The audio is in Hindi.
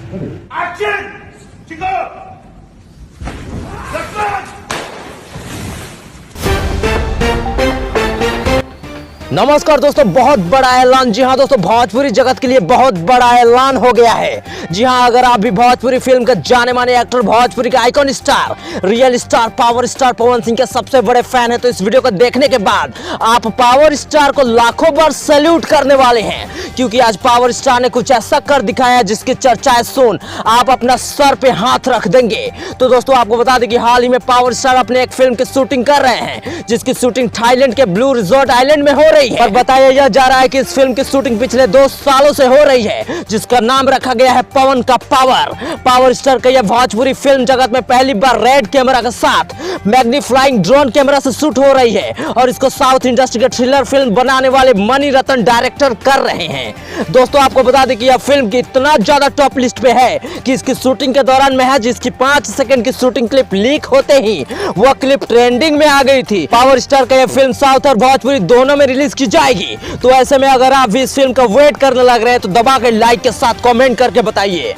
Action! Chico! Let's नमस्कार दोस्तों, बहुत बड़ा ऐलान। जी हाँ दोस्तों, भोजपुरी जगत के लिए बहुत बड़ा ऐलान हो गया है। जी हाँ, अगर आप भी भोजपुरी फिल्म के जाने माने एक्टर, भोजपुरी के icon star, real star, power star Pawan Singh के सबसे बड़े फैन हैं, तो इस वीडियो को देखने के बाद आप पावर स्टार को लाखों बार सैल्यूट करने वाले हैं, क्योंकि आज पावर स्टार ने कुछ ऐसा कर दिखाया जिसकी चर्चाएं सुन आप अपना सर पे हाथ रख देंगे। तो दोस्तों, आपको बता दें कि हाल ही में पावर स्टार अपने एक फिल्म की शूटिंग कर रहे हैं, जिसकी शूटिंग थाईलैंड के ब्लू रिजॉर्ट आइलैंड में हो रही है। और बताया जा रहा है कि इस फिल्म की शूटिंग पिछले 2 सालों से हो रही है, जिसका नाम रखा गया है पवन का पावर। पावर स्टार का यह भोजपुरी फिल्म जगत में पहली बार रेड कैमरा के साथ मैग्नीफ्लाइंग ड्रोन कैमरा से शूट हो रही है, और इसको साउथ इंडस्ट्री के थ्रिलर फिल्म बनाने वाले मणि रत्न डायरेक्टर कर रहे हैं। दोस्तों, आपको बता दें कि यह फिल्म की इतना ज्यादा टॉप लिस्ट पे है कि इसकी शूटिंग के दौरान महज इसकी 5 सेकंड की शूटिंग क्लिप लीक होते ही वह क्लिप ट्रेंडिंग में आ गई थी। पावर स्टार का यह फिल्म साउथ और भोजपुरी दोनों में रिलीज की जाएगी। तो ऐसे में अगर आप भी इस फिल्म का वेट करने लग रहे हैं तो दबा के लाइक के साथ कमेंट करके बताइए।